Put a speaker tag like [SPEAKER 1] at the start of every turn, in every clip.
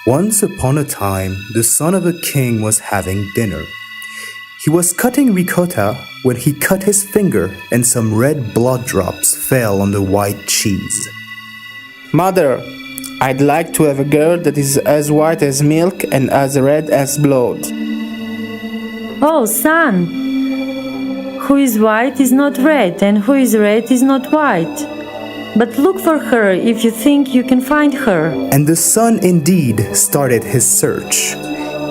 [SPEAKER 1] Once upon a time, the son of a king was having dinner. He was cutting ricotta when he cut his finger and some red blood drops fell on the white cheese.
[SPEAKER 2] Mother, I'd like to have a girl that is as white as milk and as red as blood.
[SPEAKER 3] Oh, son, who is white is not red, and who is red is not white. But look for her if you think you can find her.
[SPEAKER 1] And the son indeed started his search.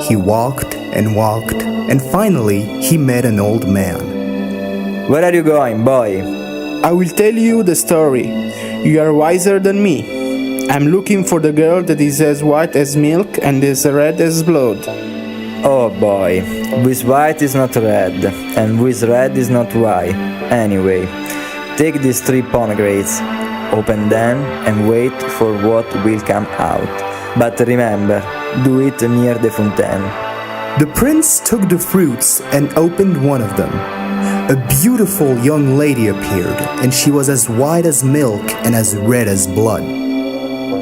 [SPEAKER 1] He walked, and finally he met an old man.
[SPEAKER 4] Where are you going, boy?
[SPEAKER 2] I will tell you the story. You are wiser than me. I'm looking for the girl that is as white as milk and as red as blood.
[SPEAKER 4] Oh boy, with white is not red, and with red is not white. Anyway, take these 3 pomegranates, open them and wait for what will come out. But remember, do it near the fountain.
[SPEAKER 1] The prince took the fruits and opened one of them. A beautiful young lady appeared, and she was as white as milk and as red as blood.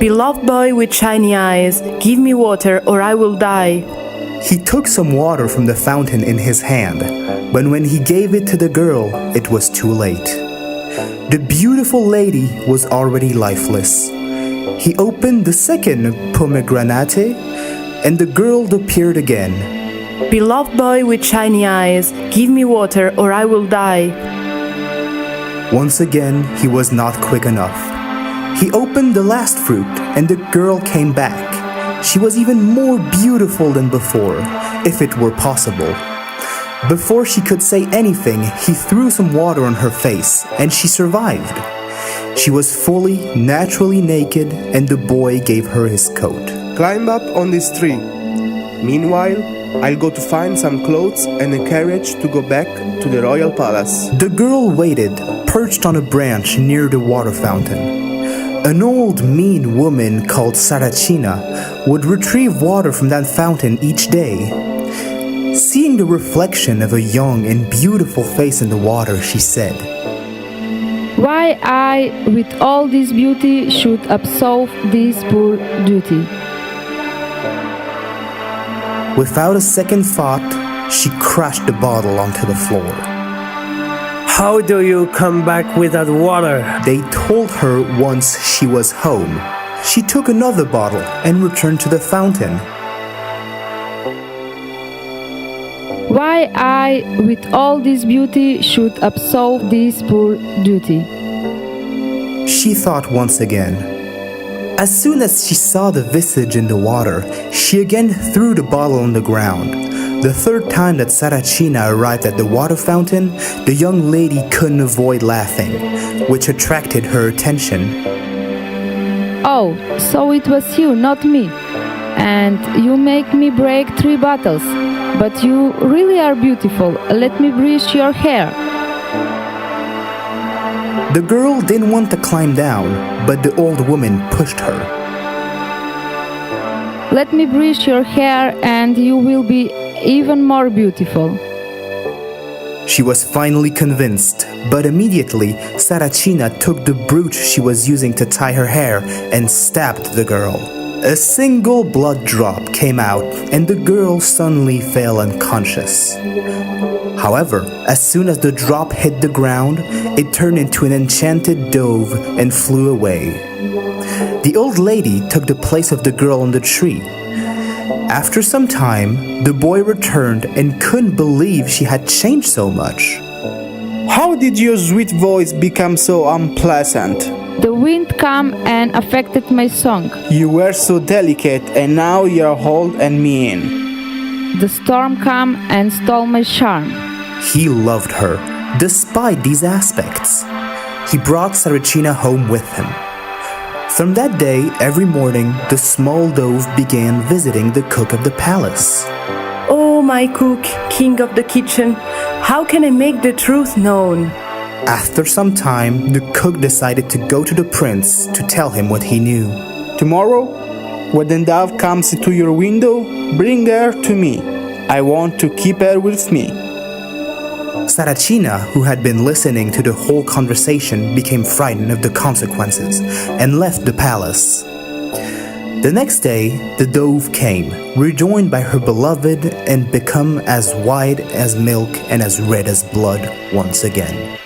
[SPEAKER 5] Beloved boy with shiny eyes, give me water or I will die.
[SPEAKER 1] He took some water from the fountain in his hand, but when he gave it to the girl, it was too late. The beautiful lady was already lifeless. He opened the second pomegranate, and the girl appeared again.
[SPEAKER 5] Beloved boy with shiny eyes, give me water or I will die.
[SPEAKER 1] Once again, he was not quick enough. He opened the last fruit, and the girl came back. She was even more beautiful than before, if it were possible. Before she could say anything, he threw some water on her face, and she survived. She was fully, naturally naked, and the boy gave her his coat.
[SPEAKER 2] Climb up on this tree. Meanwhile, I'll go to find some clothes and a carriage to go back to the royal palace.
[SPEAKER 1] The girl waited, perched on a branch near the water fountain. An old, mean woman called Saracina would retrieve water from that fountain each day. Seeing the reflection of a young and beautiful face in the water, she said,
[SPEAKER 6] "Why I, with all this beauty, should absolve this poor duty?"
[SPEAKER 1] Without a second thought, she crashed the bottle onto the floor.
[SPEAKER 7] "How do you come back without water?"
[SPEAKER 1] They told her once she was home. She took another bottle and returned to the fountain.
[SPEAKER 6] "Why I, with all this beauty, should absolve this poor duty?"
[SPEAKER 1] She thought once again. As soon as she saw the visage in the water, she again threw the bottle on the ground. The third time that Saracina arrived at the water fountain, the young lady couldn't avoid laughing, which attracted her attention.
[SPEAKER 6] "Oh, so it was you, not me. And you make me break 3 bottles. But you really are beautiful. Let me brush your hair."
[SPEAKER 1] The girl didn't want to climb down, but the old woman pushed her.
[SPEAKER 6] "Let me brush your hair and you will be even more beautiful."
[SPEAKER 1] She was finally convinced, but immediately Saracina took the brooch she was using to tie her hair and stabbed the girl. A single blood drop came out, and the girl suddenly fell unconscious. However, as soon as the drop hit the ground, it turned into an enchanted dove and flew away. The old lady took the place of the girl on the tree. After some time, the boy returned and couldn't believe she had changed so much.
[SPEAKER 2] How did your sweet voice become so unpleasant?
[SPEAKER 6] The wind came and affected my song.
[SPEAKER 2] You were so delicate and now you're old and mean.
[SPEAKER 6] The storm came and stole my charm.
[SPEAKER 1] He loved her, despite these aspects. He brought Saracina home with him. From that day, every morning, the small dove began visiting the cook of the palace.
[SPEAKER 5] Oh, my cook, king of the kitchen, how can I make the truth known?
[SPEAKER 1] After some time, the cook decided to go to the prince to tell him what he knew.
[SPEAKER 2] Tomorrow, when the dove comes into your window, bring her to me. I want to keep her with me.
[SPEAKER 1] Saracina, who had been listening to the whole conversation, became frightened of the consequences and left the palace. The next day, the dove came, rejoined by her beloved, and become as white as milk and as red as blood once again.